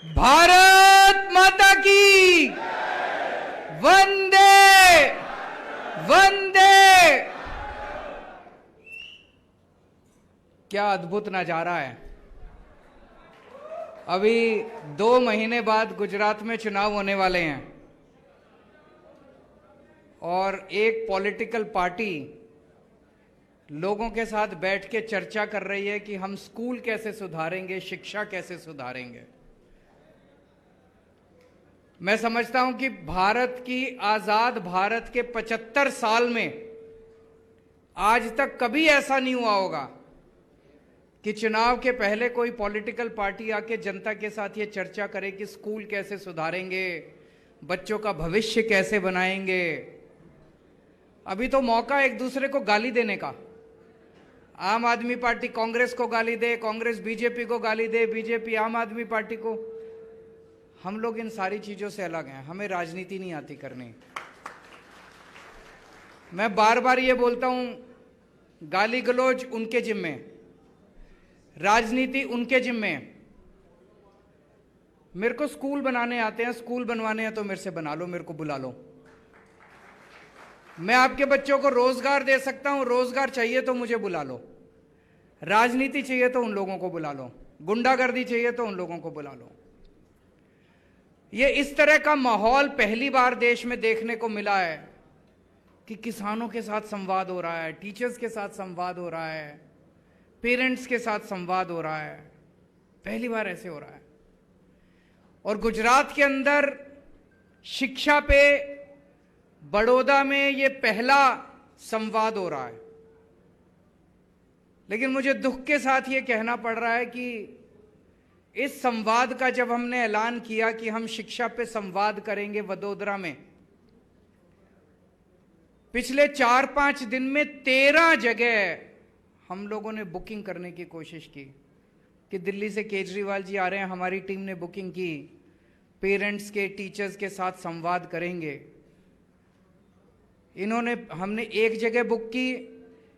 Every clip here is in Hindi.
भारत माता की वंदे वंदे। क्या अद्भुत नजारा है। अभी 2 महीने बाद गुजरात में चुनाव होने वाले हैं और एक पॉलिटिकल पार्टी लोगों के साथ बैठ के चर्चा कर रही है कि हम स्कूल कैसे सुधारेंगे, शिक्षा कैसे सुधारेंगे। मैं समझता हूं कि भारत की आजाद भारत के 75 साल में आज तक कभी ऐसा नहीं हुआ होगा कि चुनाव के पहले कोई पॉलिटिकल पार्टी आके जनता के साथ ये चर्चा करे कि स्कूल कैसे सुधारेंगे, बच्चों का भविष्य कैसे बनाएंगे। अभी तो मौका एक दूसरे को गाली देने का। आम आदमी पार्टी कांग्रेस को गाली दे, कांग्रेस बीजेपी को गाली दे, बीजेपी आम आदमी पार्टी को। हम लोग इन सारी चीजों से अलग हैं, हमें राजनीति नहीं आती करनी। मैं बार बार ये बोलता हूं, गाली गलौज उनके जिम्मे, राजनीति उनके जिम्मे। मेरे को स्कूल बनाने आते हैं, स्कूल बनवाने हैं तो मेरे से बना लो, मेरे को बुला लो। मैं आपके बच्चों को रोजगार दे सकता हूं, रोजगार चाहिए तो मुझे बुला लो। राजनीति चाहिए तो उन लोगों को बुला लो, गुंडागर्दी चाहिए तो उन लोगों को बुला लो। ये इस तरह का माहौल पहली बार देश में देखने को मिला है कि किसानों के साथ संवाद हो रहा है, टीचर्स के साथ संवाद हो रहा है, पेरेंट्स के साथ संवाद हो रहा है। पहली बार ऐसे हो रहा है। और गुजरात के अंदर शिक्षा पे बड़ौदा में ये पहला संवाद हो रहा है। लेकिन मुझे दुख के साथ ये कहना पड़ रहा है कि इस संवाद का जब हमने ऐलान किया कि हम शिक्षा पे संवाद करेंगे वडोदरा में, पिछले 4-5 दिन में 13 जगह हम लोगों ने बुकिंग करने की कोशिश की कि दिल्ली से केजरीवाल जी आ रहे हैं, हमारी टीम ने बुकिंग की, पेरेंट्स के, टीचर्स के साथ संवाद करेंगे। हमने एक जगह बुक की,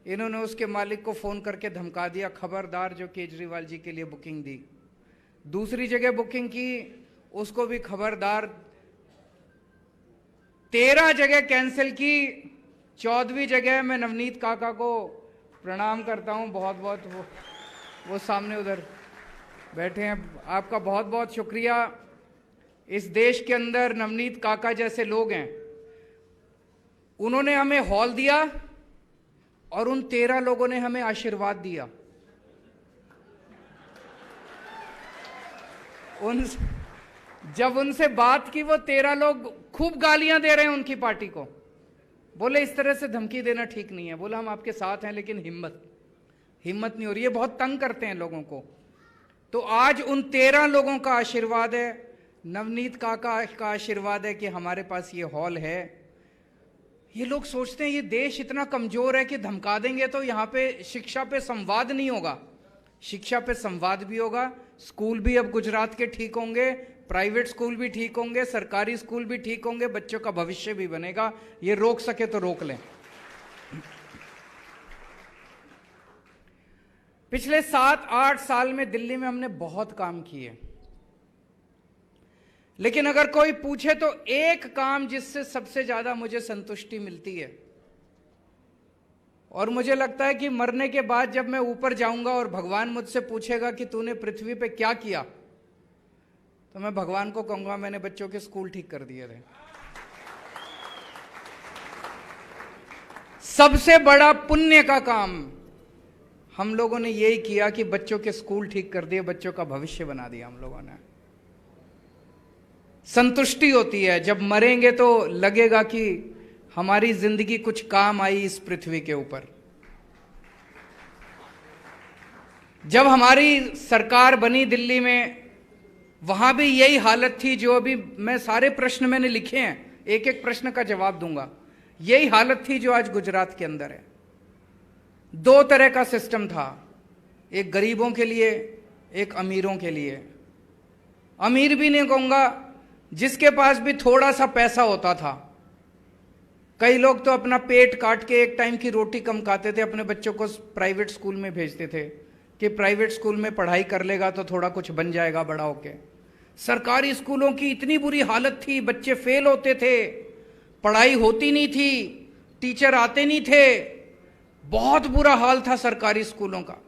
इन्होंने उसके मालिक को फोन करके धमका दिया, खबरदार जो केजरीवाल जी के लिए बुकिंग दी। दूसरी जगह बुकिंग की, उसको भी खबरदार। 13 जगह कैंसिल की। 14वीं जगह मैं नवनीत काका को प्रणाम करता हूं बहुत बहुत। वो सामने उधर बैठे हैं। आपका बहुत बहुत शुक्रिया। इस देश के अंदर नवनीत काका जैसे लोग हैं। उन्होंने हमें हॉल दिया और उन 13 लोगों ने हमें आशीर्वाद दिया। जब उनसे बात की, वो 13 लोग खूब गालियां दे रहे हैं उनकी पार्टी को। बोले इस तरह से धमकी देना ठीक नहीं है। बोला हम आपके साथ हैं लेकिन हिम्मत नहीं हो रही है। बहुत तंग करते हैं लोगों को। तो आज उन 13 लोगों का आशीर्वाद है, नवनीत काका का आशीर्वाद है कि हमारे पास ये हॉल है। ये लोग सोचते हैं ये देश इतना कमजोर है कि धमका देंगे तो यहाँ पे शिक्षा पे संवाद नहीं होगा। शिक्षा पे संवाद भी होगा। स्कूल भी अब गुजरात के ठीक होंगे, प्राइवेट स्कूल भी ठीक होंगे, सरकारी स्कूल भी ठीक होंगे, बच्चों का भविष्य भी बनेगा। ये रोक सके तो रोक लें। पिछले 7-8 साल में दिल्ली में हमने बहुत काम किए, लेकिन अगर कोई पूछे तो एक काम जिससे सबसे ज्यादा मुझे संतुष्टि मिलती है, और मुझे लगता है कि मरने के बाद जब मैं ऊपर जाऊंगा और भगवान मुझसे पूछेगा कि तूने पृथ्वी पे क्या किया, तो मैं भगवान को कहूंगा मैंने बच्चों के स्कूल ठीक कर दिए थे। सबसे बड़ा पुण्य का काम हम लोगों ने यही किया कि बच्चों के स्कूल ठीक कर दिए, बच्चों का भविष्य बना दिया हम लोगों ने। संतुष्टि होती है जब मरेंगे तो लगेगा कि हमारी जिंदगी कुछ काम आई इस पृथ्वी के ऊपर। जब हमारी सरकार बनी दिल्ली में, वहां भी यही हालत थी जो अभी मैं सारे प्रश्न मैंने लिखे हैं, एक एक प्रश्न का जवाब दूंगा। यही हालत थी जो आज गुजरात के अंदर है। 2 तरह का सिस्टम था, एक गरीबों के लिए, एक अमीरों के लिए। अमीर भी नहीं कहूंगा, जिसके पास भी थोड़ा सा पैसा होता था। कई लोग तो अपना पेट काट के एक टाइम की रोटी कम खाते थे, अपने बच्चों को प्राइवेट स्कूल में भेजते थे कि प्राइवेट स्कूल में पढ़ाई कर लेगा तो थोड़ा कुछ बन जाएगा बड़ा होके। सरकारी स्कूलों की इतनी बुरी हालत थी, बच्चे फेल होते थे, पढ़ाई होती नहीं थी, टीचर आते नहीं थे, बहुत बुरा हाल था सरकारी स्कूलों का।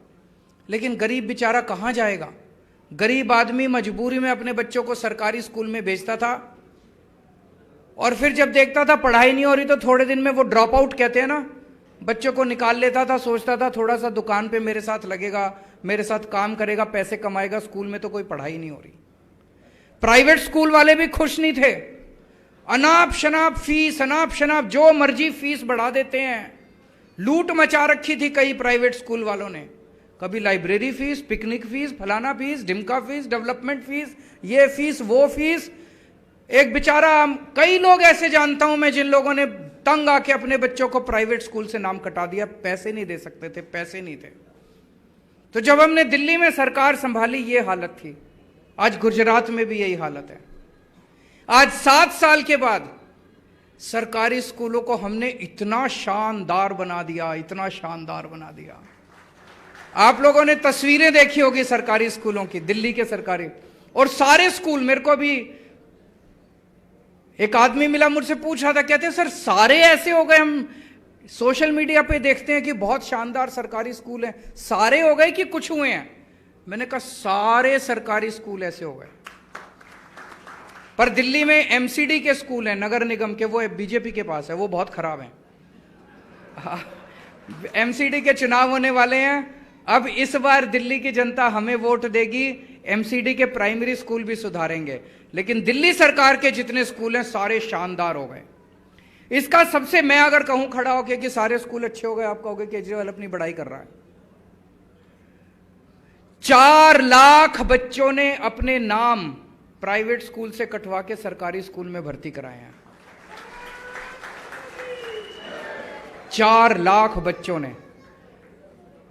लेकिन गरीब बेचारा कहाँ जाएगा? गरीब आदमी मजबूरी में अपने बच्चों को सरकारी स्कूल में भेजता था, और फिर जब देखता था पढ़ाई नहीं हो रही तो थोड़े दिन में वो ड्रॉप आउट कहते हैं ना, बच्चों को निकाल लेता था। सोचता था थोड़ा सा दुकान पे मेरे साथ लगेगा, मेरे साथ काम करेगा, पैसे कमाएगा, स्कूल में तो कोई पढ़ाई नहीं हो रही। प्राइवेट स्कूल वाले भी खुश नहीं थे। अनाप शनाप फीस, अनाप शनाप जो मर्जी फीस बढ़ा देते हैं। लूट मचा रखी थी कई प्राइवेट स्कूल वालों ने। कभी लाइब्रेरी फीस, पिकनिक फीस, फलाना फीस, ढिमका फीस, डेवलपमेंट फीस, ये फीस वो फीस। एक बेचारा, कई लोग ऐसे जानता हूं मैं जिन लोगों ने तंग आके अपने बच्चों को प्राइवेट स्कूल से नाम कटा दिया। पैसे नहीं दे सकते थे, पैसे नहीं थे। तो जब हमने दिल्ली में सरकार संभाली ये हालत थी। आज गुजरात में भी यही हालत है। आज 7 साल के बाद सरकारी स्कूलों को हमने इतना शानदार बना दिया, इतना शानदार बना दिया। आप लोगों ने तस्वीरें देखी होगी सरकारी स्कूलों की, दिल्ली के सरकारी, और सारे स्कूल। मेरे को भी एक आदमी मिला, मुझसे पूछ रहा था, कहते सर सारे ऐसे हो गए? हम सोशल मीडिया पे देखते हैं कि बहुत शानदार सरकारी स्कूल हैं, सारे हो गए कि कुछ हुए हैं? मैंने कहा सारे सरकारी स्कूल ऐसे हो गए। पर दिल्ली में एमसीडी के स्कूल हैं, नगर निगम के, वो बीजेपी के पास है, वो बहुत खराब हैं। एमसीडी के चुनाव होने वाले हैं। अब इस बार दिल्ली की जनता हमें वोट देगी, एमसीडी के प्राइमरी स्कूल भी सुधारेंगे। लेकिन दिल्ली सरकार के जितने स्कूल हैं सारे शानदार हो गए। इसका सबसे, मैं अगर कहूं खड़ा होकर कि सारे स्कूल अच्छे हो गए, आप कहोगे केजरीवाल अपनी बड़ाई कर रहा है। 4 लाख बच्चों ने अपने नाम प्राइवेट स्कूल से कटवा के सरकारी स्कूल में भर्ती कराए हैं। 4 लाख बच्चों ने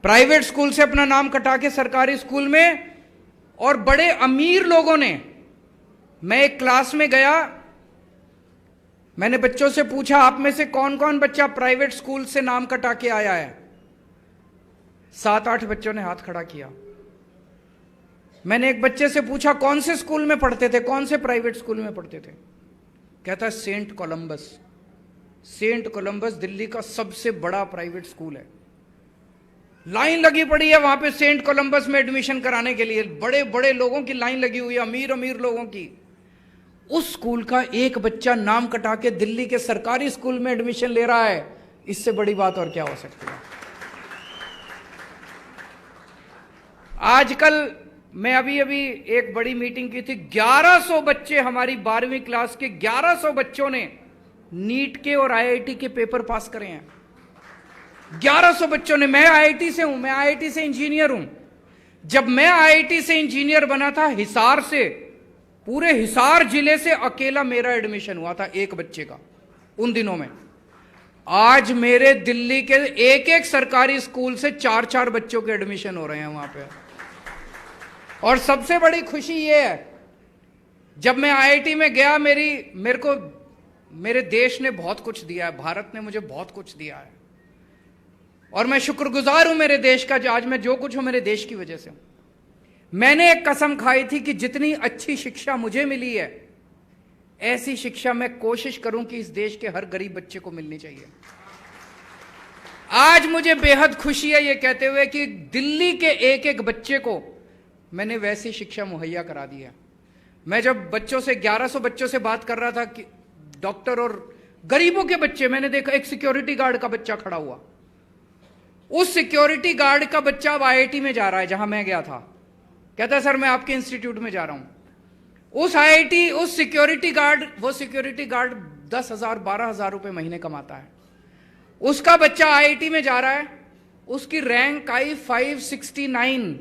प्राइवेट स्कूल से अपना नाम कटा के सरकारी स्कूल में, और बड़े अमीर लोगों ने। मैं एक क्लास में गया, मैंने बच्चों से पूछा आप में से कौन कौन बच्चा प्राइवेट स्कूल से नाम कटा के आया है? 7-8 बच्चों ने हाथ खड़ा किया। मैंने एक बच्चे से पूछा कौन से स्कूल में पढ़ते थे, कौन से प्राइवेट स्कूल में पढ़ते थे? कहता saint Columbus. Saint Columbus Delhi का सबसे बड़ा प्राइवेट स्कूल है। लाइन लगी पड़ी है वहां पे सेंट कोलंबस में एडमिशन कराने के लिए। बड़े बड़े लोगों की लाइन लगी हुई है, अमीर अमीर लोगों की। उस स्कूल का एक बच्चा नाम कटा के दिल्ली के सरकारी स्कूल में एडमिशन ले रहा है। इससे बड़ी बात और क्या हो सकती है? आजकल मैं अभी एक बड़ी मीटिंग की थी, 1100 बच्चे, हमारी 12वीं क्लास के 1100 बच्चों ने नीट के और आईआईटी के पेपर पास करे हैं। 1100 बच्चों ने। मैं आईआईटी से हूं, मैं आईआईटी से इंजीनियर हूं। जब मैं आईआईटी से इंजीनियर बना था, हिसार से, पूरे हिसार जिले से अकेला मेरा एडमिशन हुआ था एक बच्चे का उन दिनों में। आज मेरे दिल्ली के एक एक सरकारी स्कूल से 4-4 बच्चों के एडमिशन हो रहे हैं वहां पे। और सबसे बड़ी खुशी ये है, जब मैं आईआईटी में गया, मेरे को मेरे देश ने बहुत कुछ दिया है, भारत ने मुझे बहुत कुछ दिया है, और मैं शुक्रगुजार हूं मेरे देश का। आज मैं जो कुछ हूं मेरे देश की वजह से हूं। मैंने एक कसम खाई थी कि जितनी अच्छी शिक्षा मुझे मिली है, ऐसी शिक्षा मैं कोशिश करूं कि इस देश के हर गरीब बच्चे को मिलनी चाहिए। आज मुझे बेहद खुशी है ये कहते हुए कि दिल्ली के एक एक बच्चे को मैंने वैसी शिक्षा मुहैया करा दी है। मैं जब बच्चों से 1100 बच्चों से बात कर रहा था कि डॉक्टर और गरीबों के बच्चे, मैंने देखा एक सिक्योरिटी गार्ड का बच्चा खड़ा हुआ। उस सिक्योरिटी गार्ड का बच्चा अब आईआईटी में जा रहा है जहां मैं गया था। कहता है सर मैं आपके इंस्टीट्यूट में जा रहा हूं। उस सिक्योरिटी गार्ड 10,000 12,000 रुपए महीने कमाता है। उसका बच्चा आईआईटी में जा रहा है, उसकी रैंक आई 569।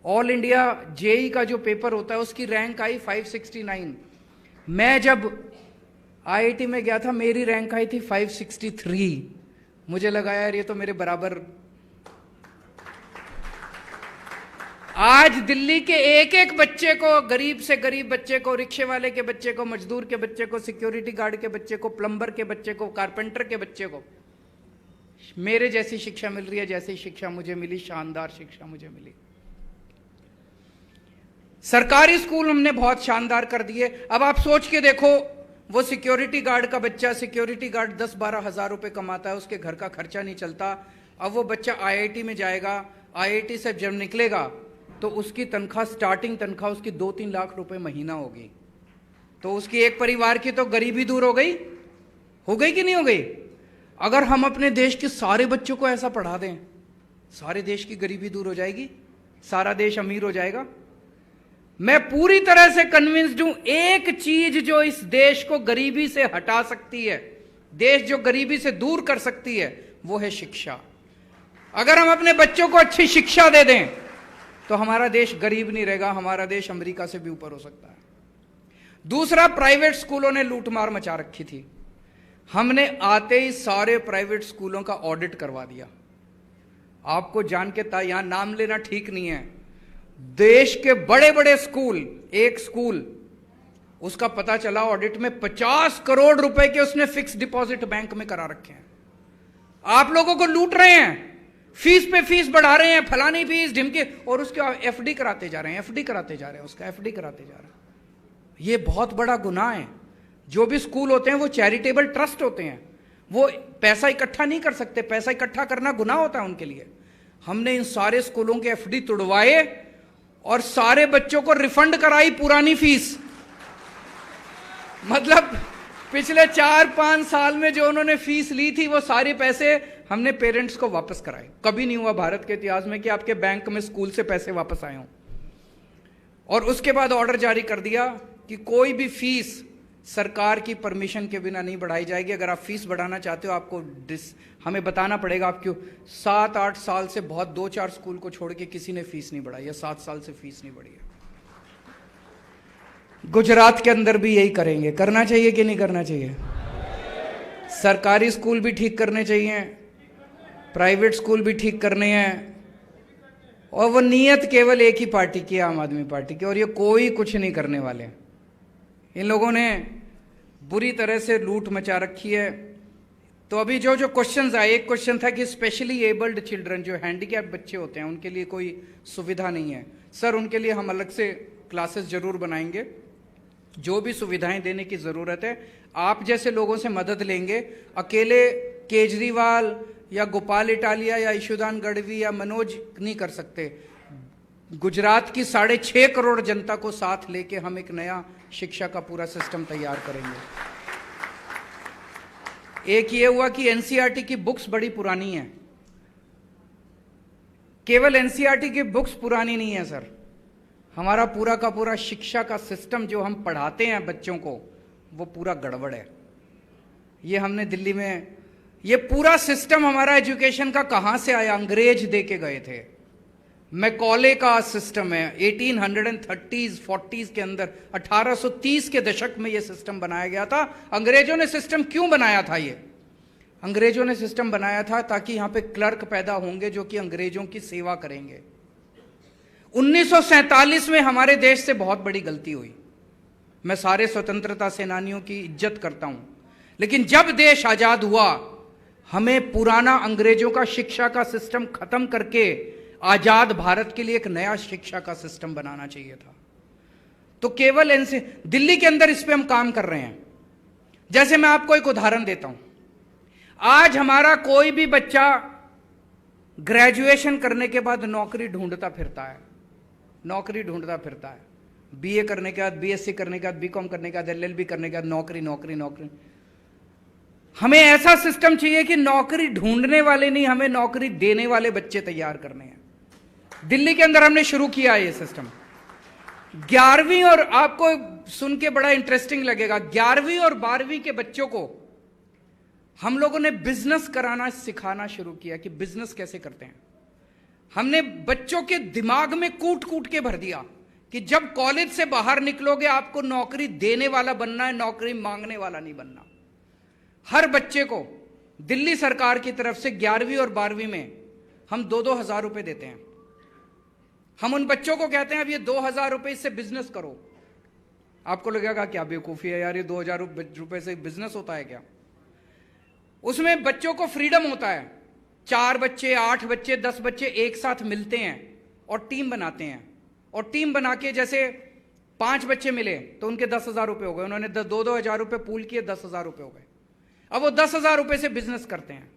ऑल इंडिया जेई का जो पेपर होता है उसकी रैंक आई 569। मैं जब आईआईटी में गया था मेरी रैंक आई थी 563। मुझे लगा यार ये तो मेरे बराबर। आज दिल्ली के एक एक बच्चे को, गरीब से गरीब बच्चे को, रिक्शे वाले के बच्चे को, मजदूर के बच्चे को, सिक्योरिटी गार्ड के बच्चे को, प्लम्बर के बच्चे को, कारपेंटर के बच्चे को मेरे जैसी शिक्षा मिल रही है, जैसी शिक्षा मुझे मिली, शानदार शिक्षा मुझे मिली। सरकारी स्कूल हमने बहुत शानदार कर दिए। अब आप सोच के देखो, वो सिक्योरिटी गार्ड का बच्चा, सिक्योरिटी गार्ड 10-12 हजार रुपए कमाता है, उसके घर का खर्चा नहीं चलता। अब वो बच्चा आईआईटी में जाएगा, आईआईटी से जब निकलेगा तो उसकी तनख्वाह, स्टार्टिंग तनख्वाह उसकी 2-3 लाख रुपए महीना होगी। तो उसकी एक परिवार की तो गरीबी दूर हो गई कि नहीं हो गई? अगर हम अपने देश के सारे बच्चों को ऐसा पढ़ा दें, सारे देश की गरीबी दूर हो जाएगी, सारा देश अमीर हो जाएगा। मैं पूरी तरह से कन्विंस्ड हूं, एक चीज जो इस देश को गरीबी से हटा सकती है, देश जो गरीबी से दूर कर सकती है, वो है शिक्षा। अगर हम अपने बच्चों को अच्छी शिक्षा दे दें तो हमारा देश गरीब नहीं रहेगा, हमारा देश अमेरिका से भी ऊपर हो सकता है। दूसरा, प्राइवेट स्कूलों ने लूटमार मचा रखी थी। हमने आते ही सारे प्राइवेट स्कूलों का ऑडिट करवा दिया। आपको जान के यहां नाम लेना ठीक नहीं है, देश के बड़े बड़े स्कूल, एक स्कूल उसका पता चला ऑडिट में 50 करोड़ रुपए के उसने फिक्स डिपॉजिट बैंक में करा रखे हैं। आप लोगों को लूट रहे हैं, फीस पे फीस बढ़ा रहे हैं, फलानी फीस ढिमके, और उसके एफडी कराते जा रहे हैं, एफडी कराते जा रहे हैं, उसका एफडी कराते जा रहे हैं। ये बहुत बड़ा गुनाह है। जो भी स्कूल होते हैं वो चैरिटेबल ट्रस्ट होते हैं, वो पैसा इकट्ठा नहीं कर सकते, पैसा इकट्ठा करना गुनाह होता है उनके लिए। हमने इन सारे स्कूलों के एफडी तुड़वाए और सारे बच्चों को रिफंड कराई पुरानी फीस। मतलब पिछले 4-5 साल में जो उन्होंने फीस ली थी, वो सारे पैसे हमने पेरेंट्स को वापस कराए। कभी नहीं हुआ भारत के इतिहास में कि आपके बैंक में स्कूल से पैसे वापस आए हों। और उसके बाद ऑर्डर जारी कर दिया कि कोई भी फीस सरकार की परमिशन के बिना नहीं बढ़ाई जाएगी। अगर आप फीस बढ़ाना चाहते हो, आपको हमें बताना पड़ेगा। आप क्यों 7-8 साल से बहुत 2-4 स्कूल को छोड़ के किसी ने फीस नहीं बढ़ाई है, 7 साल से फीस नहीं बढ़ी है। गुजरात के अंदर भी यही करेंगे। करना चाहिए कि नहीं करना चाहिए? सरकारी स्कूल भी ठीक करने चाहिए, प्राइवेट स्कूल भी ठीक करने हैं। और वो नीयत केवल एक ही पार्टी की, आम आदमी पार्टी की, और ये कोई कुछ नहीं करने वाले। इन लोगों ने बुरी तरह से लूट मचा रखी है। तो अभी जो क्वेश्चंस आए, एक क्वेश्चन था कि स्पेशली एबल्ड चिल्ड्रन, जो हैंडीकैप बच्चे होते हैं, उनके लिए कोई सुविधा नहीं है। सर, उनके लिए हम अलग से क्लासेस जरूर बनाएंगे। जो भी सुविधाएं देने की जरूरत है, आप जैसे लोगों से मदद लेंगे। अकेले केजरीवाल या गोपाल इटालिया या ईशुदान गढ़वी या मनोज नहीं कर सकते। गुजरात की 6.5 करोड़ जनता को साथ लेके हम एक नया शिक्षा का पूरा सिस्टम तैयार करेंगे। एक ये हुआ कि एनसीईआरटी की बुक्स बड़ी पुरानी हैं। केवल एनसीईआरटी की बुक्स पुरानी नहीं है सर, हमारा पूरा का पूरा शिक्षा का सिस्टम जो हम पढ़ाते हैं बच्चों को, वो पूरा गड़बड़ है। ये हमने दिल्ली में, ये पूरा सिस्टम हमारा एजुकेशन का कहां से आया? अंग्रेज दे के गए थे। मैकॉले का सिस्टम है। 1830s 40s के अंदर, 1830 के दशक में यह सिस्टम बनाया गया था। अंग्रेजों ने सिस्टम क्यों बनाया था? ये अंग्रेजों ने सिस्टम बनाया था ताकि यहां पे क्लर्क पैदा होंगे जो कि अंग्रेजों की सेवा करेंगे। 1947 में हमारे देश से बहुत बड़ी गलती हुई। मैं सारे स्वतंत्रता सेनानियों की इज्जत करता हूं, लेकिन जब देश आजाद हुआ, हमें पुराना अंग्रेजों का शिक्षा का सिस्टम खत्म करके आजाद भारत के लिए एक नया शिक्षा का सिस्टम बनाना चाहिए था। तो केवल इनसे, दिल्ली के अंदर इस पे हम काम कर रहे हैं। जैसे मैं आपको एक उदाहरण देता हूं। आज हमारा कोई भी बच्चा ग्रेजुएशन करने के बाद नौकरी ढूंढता फिरता है, नौकरी ढूंढता फिरता है। बीए करने के बाद, बीएससी करने के बाद, बीकॉम करने के बाद, एलएलबी करने के बाद नौकरी नौकरी नौकरी। हमें ऐसा सिस्टम चाहिए कि नौकरी ढूंढने वाले नहीं, हमें नौकरी देने वाले बच्चे तैयार करने हैं। दिल्ली के अंदर हमने शुरू किया है ये सिस्टम। 11वीं, और आपको सुन के बड़ा इंटरेस्टिंग लगेगा, 11वीं और 12वीं के बच्चों को हम लोगों ने बिजनेस कराना सिखाना शुरू किया कि बिजनेस कैसे करते हैं। हमने बच्चों के दिमाग में कूट कूट के भर दिया कि जब कॉलेज से बाहर निकलोगे आपको नौकरी देने वाला बनना है, नौकरी मांगने वाला नहीं बनना। हर बच्चे को दिल्ली सरकार की तरफ से 11वीं और 12वीं में हम 2-2 हजार रुपए देते हैं। हम उन बच्चों को कहते हैं अब ये 2,000 रुपए इससे बिजनेस करो। आपको लगेगा क्या बेवकूफी है यार, ये 2,000 रुपए से बिजनेस होता है क्या? उसमें बच्चों को फ्रीडम होता है। 4 बच्चे, 8 बच्चे, 10 बच्चे एक साथ मिलते हैं और टीम बनाते हैं। और टीम बना के, जैसे 5 बच्चे मिले तो उनके 10,000 रुपए हो गए, उन्होंने 2,000 रुपए पूल किए, 10,000 रुपए हो गए। अब वो 10,000 रुपए से बिजनेस करते हैं।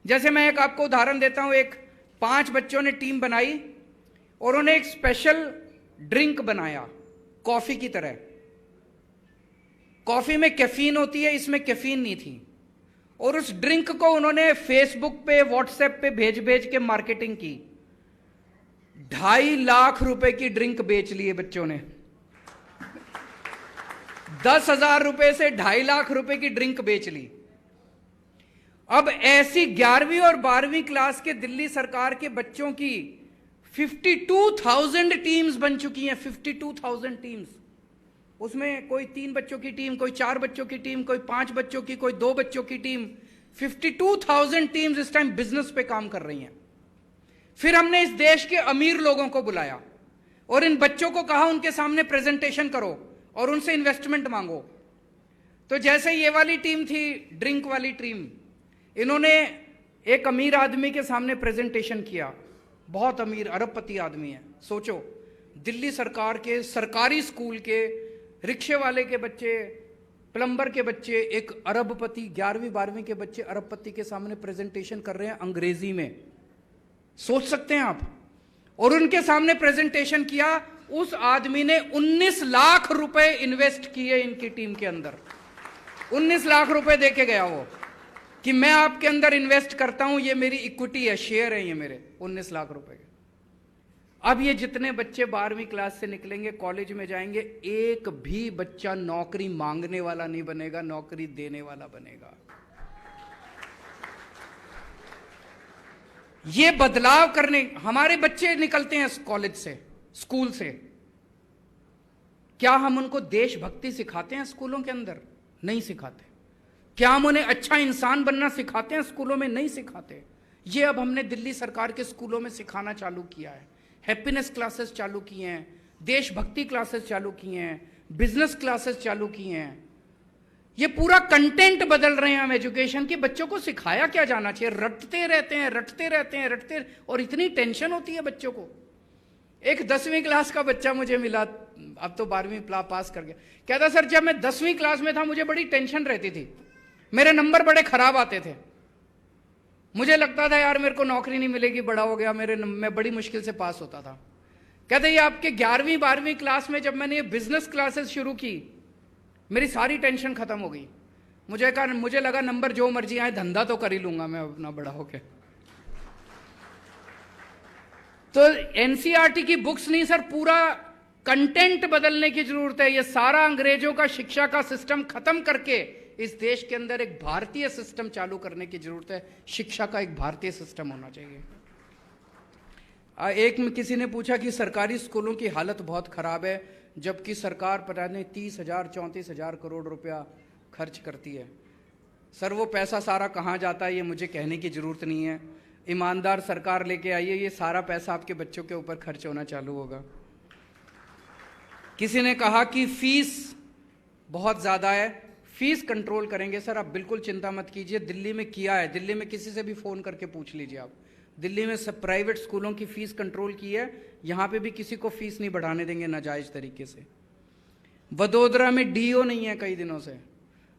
जैसे मैं एक आपको उदाहरण देता हूं, एक 5 बच्चों ने टीम बनाई और उन्होंने एक स्पेशल ड्रिंक बनाया कॉफी की तरह। कॉफी में कैफीन होती है, इसमें कैफीन नहीं थी, और उस ड्रिंक को उन्होंने फेसबुक पे, व्हाट्सएप पे भेज भेज के मार्केटिंग की। 2.5 लाख रुपए की ड्रिंक बेच लिए बच्चों ने। 10,000 रुपए से 2.5 लाख रुपए की ड्रिंक बेच ली। अब ऐसी 11वीं और 12वीं क्लास के दिल्ली सरकार के बच्चों की 52,000 टीम्स बन चुकी हैं। 52,000 टीम्स, उसमें कोई 3 बच्चों की टीम, कोई 4 बच्चों की टीम, कोई 5 बच्चों की, कोई 2 बच्चों की टीम। 52,000 टीम्स इस टाइम बिजनेस पे काम कर रही हैं। फिर हमने इस देश के अमीर लोगों को बुलाया और इन बच्चों को कहा उनके सामने प्रेजेंटेशन करो और उनसे इन्वेस्टमेंट मांगो। तो जैसे ये वाली टीम थी, ड्रिंक वाली टीम, इन्होंने एक अमीर आदमी के सामने प्रेजेंटेशन किया। बहुत अमीर अरबपति आदमी है। सोचो, दिल्ली सरकार के सरकारी स्कूल के रिक्शे वाले के बच्चे, प्लम्बर के बच्चे, एक अरबपति, 11वीं 12वीं के बच्चे अरबपति के सामने प्रेजेंटेशन कर रहे हैं अंग्रेजी में। सोच सकते हैं आप। और उनके सामने प्रेजेंटेशन किया। उस आदमी ने 19 लाख रुपए इन्वेस्ट किए इनकी टीम के अंदर। 19 लाख रुपए देके गया वो, कि मैं आपके अंदर इन्वेस्ट करता हूं, ये मेरी इक्विटी है, शेयर है ये मेरे। 19 लाख रुपए के। अब ये जितने बच्चे 12वीं क्लास से निकलेंगे, कॉलेज में जाएंगे, एक भी बच्चा नौकरी मांगने वाला नहीं बनेगा, नौकरी देने वाला बनेगा। ये बदलाव करने, हमारे बच्चे निकलते हैं कॉलेज से, स्कूल से, क्या हम उनको देशभक्ति सिखाते हैं स्कूलों के अंदर? नहीं सिखाते। क्या हम उन्हें अच्छा इंसान बनना सिखाते हैं स्कूलों में? नहीं सिखाते। ये अब हमने दिल्ली सरकार के स्कूलों में सिखाना चालू किया है। हैप्पीनेस क्लासेस चालू किए हैं, देशभक्ति क्लासेस चालू किए हैं, बिजनेस क्लासेस चालू किए हैं। ये पूरा कंटेंट बदल रहे हैं हम एजुकेशन की। बच्चों को सिखाया क्या जाना चाहिए? रटते रहते हैं, और इतनी टेंशन होती है बच्चों को। एक 10वीं क्लास का बच्चा मुझे मिला, अब तो 12वीं पास कर गया। कहता, सर जब मैं 10वीं क्लास में था मुझे बड़ी टेंशन रहती थी, मेरे नंबर बड़े खराब आते थे, मुझे लगता था यार मेरे को नौकरी नहीं मिलेगी, बड़ा हो गया, मैं बड़ी मुश्किल से पास होता था। कहते ये आपके 11वीं 12वीं क्लास में जब मैंने ये बिजनेस क्लासेस शुरू की, मेरी सारी टेंशन खत्म हो गई। मुझे लगा नंबर जो मर्जी आए, धंधा तो कर ही लूंगा मैं अपना बड़ा होके। तो एनसीईआरटी की बुक्स नहीं सर, पूरा कंटेंट बदलने की जरूरत है। ये सारा अंग्रेजों का शिक्षा का सिस्टम खत्म करके इस देश के अंदर एक भारतीय सिस्टम चालू करने की जरूरत है। शिक्षा का एक भारतीय सिस्टम होना चाहिए। एक में किसी ने पूछा कि सरकारी स्कूलों की हालत बहुत खराब है, जबकि सरकार पता नहीं 30,000 34,000 करोड़ रुपया खर्च करती है। सर वो पैसा सारा कहाँ जाता है ये मुझे कहने की जरूरत नहीं है। ईमानदार सरकार लेके आइए, ये सारा पैसा आपके बच्चों के ऊपर खर्च होना चालू होगा। किसी ने कहा कि फीस बहुत ज़्यादा है, फीस कंट्रोल करेंगे। सर आप बिल्कुल चिंता मत कीजिए, दिल्ली में किया है। दिल्ली में किसी से भी फ़ोन करके पूछ लीजिए आप, दिल्ली में सब प्राइवेट स्कूलों की फ़ीस कंट्रोल की है। यहाँ पे भी किसी को फ़ीस नहीं बढ़ाने देंगे नाजायज़ तरीके से। वडोदरा में डीओ नहीं है कई दिनों से।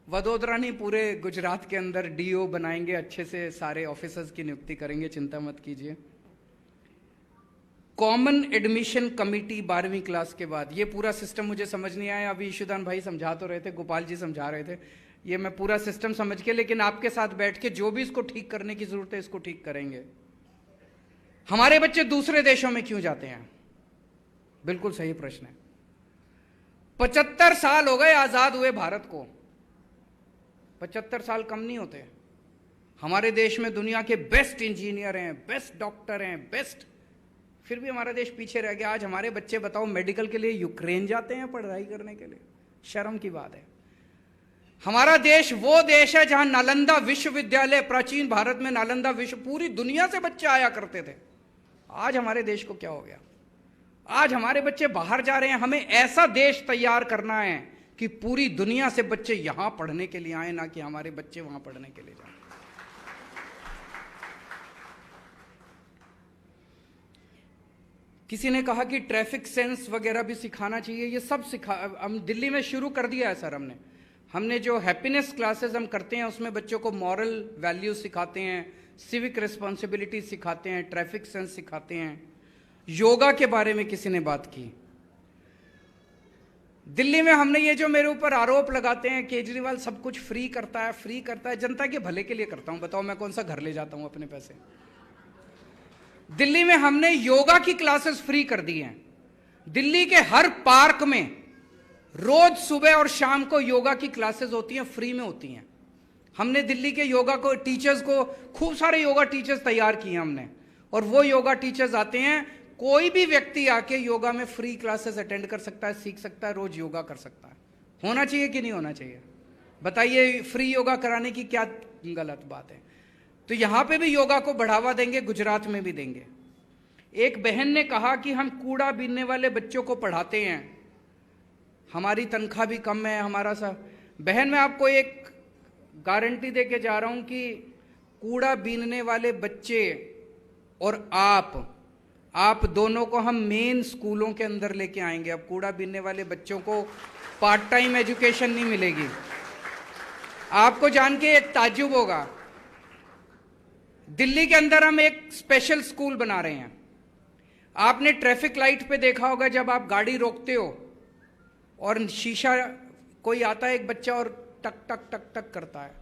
वडोदरा नहीं, पूरे गुजरात के अंदर डीओ बनाएंगे, अच्छे से सारे ऑफिसर्स की नियुक्ति करेंगे, चिंता मत कीजिए। कॉमन एडमिशन कमेटी 12वीं क्लास के बाद, ये पूरा सिस्टम मुझे समझ नहीं आया। अभी ईशुदान भाई समझा तो रहे थे, गोपाल जी समझा रहे थे, ये मैं पूरा सिस्टम समझ के, लेकिन आपके साथ बैठ के जो भी इसको ठीक करने की जरूरत है इसको ठीक करेंगे। हमारे बच्चे दूसरे देशों में क्यों जाते हैं? बिल्कुल सही प्रश्न है। 75 साल हो गए आजाद हुए भारत को। 75 साल कम नहीं होते। हमारे देश में दुनिया के बेस्ट इंजीनियर हैं, बेस्ट डॉक्टर हैं, बेस्ट, फिर भी हमारा देश पीछे रह गया। आज हमारे बच्चे बताओ मेडिकल के लिए यूक्रेन जाते हैं पढ़ाई करने के लिए, शर्म की बात है। हमारा देश वो देश है जहां नालंदा विश्वविद्यालय, प्राचीन भारत में नालंदा विश्व, पूरी दुनिया से बच्चे आया करते थे। आज हमारे देश को क्या हो गया? आज हमारे बच्चे बाहर जा रहे हैं। हमें ऐसा देश तैयार करना है कि पूरी दुनिया से बच्चे यहां पढ़ने के लिए आए, ना कि हमारे बच्चे वहां पढ़ने के लिए जाएं। किसी ने कहा कि ट्रैफिक सेंस वगैरह भी सिखाना चाहिए। ये सब हम दिल्ली में शुरू कर दिया है सर। हमने जो हैप्पीनेस क्लासेस हम करते हैं उसमें बच्चों को मॉरल वैल्यूज सिखाते हैं, सिविक रिस्पॉन्सिबिलिटी सिखाते हैं, ट्रैफिक सेंस सिखाते हैं। योगा के बारे में किसी ने बात की। दिल्ली में हमने ये जो मेरे ऊपर आरोप लगाते हैं केजरीवाल सब कुछ फ्री करता है, जनता के भले के लिए करता हूं। बताओ मैं कौन सा घर ले जाता हूं अपने पैसे। दिल्ली में हमने योगा की क्लासेस फ्री कर दी हैं। दिल्ली के हर पार्क में रोज सुबह और शाम को योगा की क्लासेस होती हैं, फ्री में होती हैं। हमने दिल्ली के योगा को टीचर्स को खूब सारे योगा टीचर्स तैयार किए हमने, और वो योगा टीचर्स आते हैं। कोई भी व्यक्ति आके योगा में फ्री क्लासेस अटेंड कर सकता है, सीख सकता है, रोज योगा कर सकता है। होना चाहिए कि नहीं होना चाहिए? बताइए, फ्री योगा कराने की क्या गलत बात है? तो यहां पे भी योगा को बढ़ावा देंगे, गुजरात में भी देंगे। एक बहन ने कहा कि हम कूड़ा बीनने वाले बच्चों को पढ़ाते हैं, हमारी तनख्वाह भी कम है, हमारा सा। बहन, मैं आपको एक गारंटी दे के जा रहा हूं कि कूड़ा बीनने वाले बच्चे और आप दोनों को हम मेन स्कूलों के अंदर लेके आएंगे। अब कूड़ा बीनने वाले बच्चों को पार्ट टाइम एजुकेशन नहीं मिलेगी। आपको जान के एक ताज्जुब होगा, दिल्ली के अंदर हम एक स्पेशल स्कूल बना रहे हैं। आपने ट्रैफिक लाइट पे देखा होगा, जब आप गाड़ी रोकते हो और शीशा, कोई आता है एक बच्चा और टक टक टक टक करता है,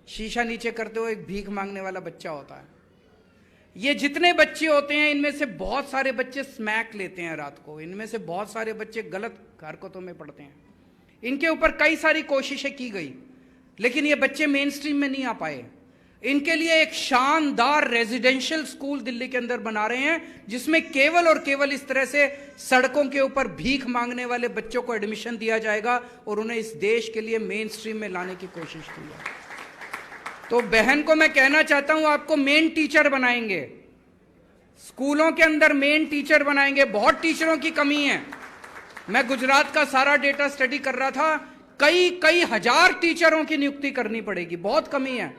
शीशा नीचे करते हो, एक भीख मांगने वाला बच्चा होता है। ये जितने बच्चे होते हैं, इनमें से बहुत सारे बच्चे स्मैक लेते हैं रात को, इनमें से बहुत सारे बच्चे गलत हरकतों में पड़ते हैं। इनके ऊपर कई सारी कोशिशें की गई, लेकिन ये बच्चे मेन स्ट्रीम में नहीं आ पाए। इनके लिए एक शानदार रेजिडेंशियल स्कूल दिल्ली के अंदर बना रहे हैं, जिसमें केवल और केवल इस तरह से सड़कों के ऊपर भीख मांगने वाले बच्चों को एडमिशन दिया जाएगा और उन्हें इस देश के लिए मेन स्ट्रीम में लाने की कोशिश की है। तो बहन को मैं कहना चाहता हूं, आपको मेन टीचर बनाएंगे, स्कूलों के अंदर मेन टीचर बनाएंगे। बहुत टीचरों की कमी है। मैं गुजरात का सारा डेटा स्टडी कर रहा था, कई हजार टीचरों की नियुक्ति करनी पड़ेगी, बहुत कमी है।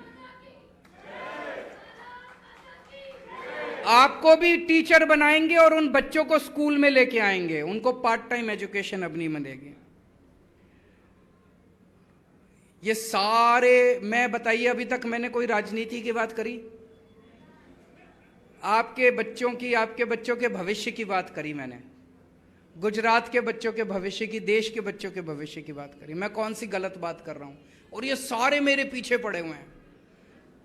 आपको भी टीचर बनाएंगे और उन बच्चों को स्कूल में लेके आएंगे, उनको पार्ट टाइम एजुकेशन अब नहीं मिलेगी। ये सारे, मैं बताइए, अभी तक मैंने कोई राजनीति की बात करी? आपके बच्चों के भविष्य की बात करी मैंने, गुजरात के बच्चों के भविष्य की, देश के बच्चों के भविष्य की बात करी। मैं कौन सी गलत बात कर रहा हूं? और ये सारे मेरे पीछे पड़े हुए हैं।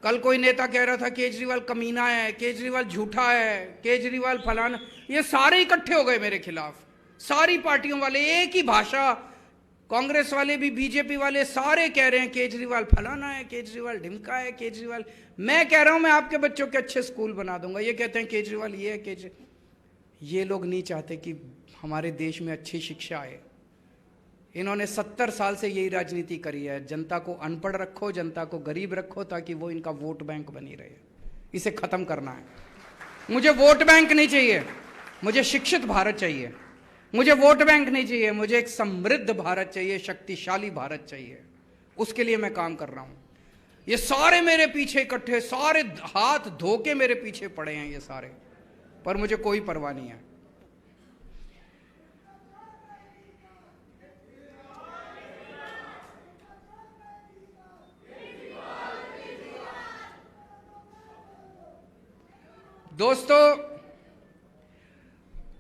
कल कोई नेता कह रहा था केजरीवाल कमीना है, केजरीवाल झूठा है, केजरीवाल फलाना। ये सारे इकट्ठे हो गए मेरे खिलाफ, सारी पार्टियों वाले, एक ही भाषा। कांग्रेस वाले भी, बीजेपी वाले, सारे कह रहे हैं केजरीवाल फलाना है, केजरीवाल ढिमका है, केजरीवाल। मैं कह रहा हूं मैं आपके बच्चों के अच्छे स्कूल बना दूंगा। ये कहते हैं केजरीवाल ये है, ये लोग नहीं चाहते कि हमारे देश में अच्छी शिक्षा आए। इन्होंने 70 साल से यही राजनीति करी है, जनता को अनपढ़ रखो, जनता को गरीब रखो, ताकि वो इनका वोट बैंक बनी रहे। इसे खत्म करना है। मुझे वोट बैंक नहीं चाहिए, मुझे शिक्षित भारत चाहिए। मुझे वोट बैंक नहीं चाहिए, मुझे एक समृद्ध भारत चाहिए, शक्तिशाली भारत चाहिए। उसके लिए मैं काम कर रहा हूं। ये सारे मेरे पीछे इकट्ठे, सारे हाथ धो के मेरे पीछे पड़े हैं ये सारे, पर मुझे कोई परवाह नहीं है। दोस्तों,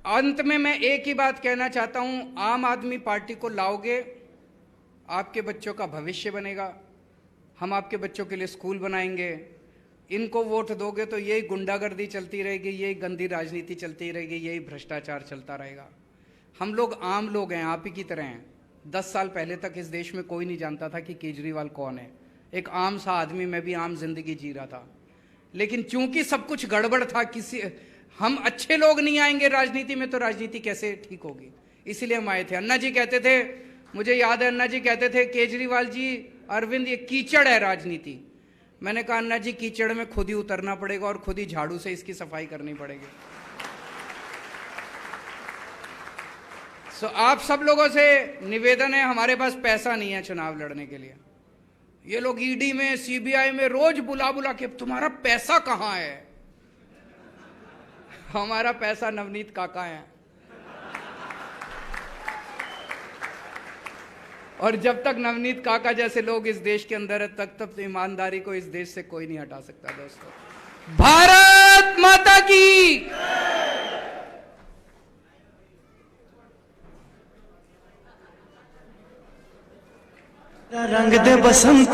अंत में मैं एक ही बात कहना चाहता हूं, आम आदमी पार्टी को लाओगे, आपके बच्चों का भविष्य बनेगा। हम आपके बच्चों के लिए स्कूल बनाएंगे। इनको वोट दोगे तो यही गुंडागर्दी चलती रहेगी, यही गंदी राजनीति चलती रहेगी, यही भ्रष्टाचार चलता रहेगा। हम लोग आम लोग हैं, आप ही की तरह हैं। 10 साल पहले तक इस देश में कोई नहीं जानता था कि केजरीवाल कौन है। एक आम सा आदमी, मैं भी आम जिंदगी जी रहा था। लेकिन चूंकि सब कुछ गड़बड़ था, हम अच्छे लोग नहीं आएंगे राजनीति में तो राजनीति कैसे ठीक होगी, इसीलिए हम आए थे। अन्ना जी कहते थे, मुझे याद है, अन्ना जी कहते थे, केजरीवाल जी, अरविंद, ये कीचड़ है राजनीति। मैंने कहा, अन्ना जी, कीचड़ में खुद ही उतरना पड़ेगा और खुद ही झाड़ू से इसकी सफाई करनी पड़ेगी। आप सब लोगों से निवेदन है, हमारे पास पैसा नहीं है चुनाव लड़ने के लिए। ये लोग ईडी में, सीबीआई में रोज बुला बुला के, तुम्हारा पैसा कहां है? हमारा पैसा नवनीत काका है। और जब तक नवनीत काका जैसे लोग इस देश के अंदर है, तब ईमानदारी को इस देश से कोई नहीं हटा सकता। दोस्तों, भारत माता की। रंग दे बसंती।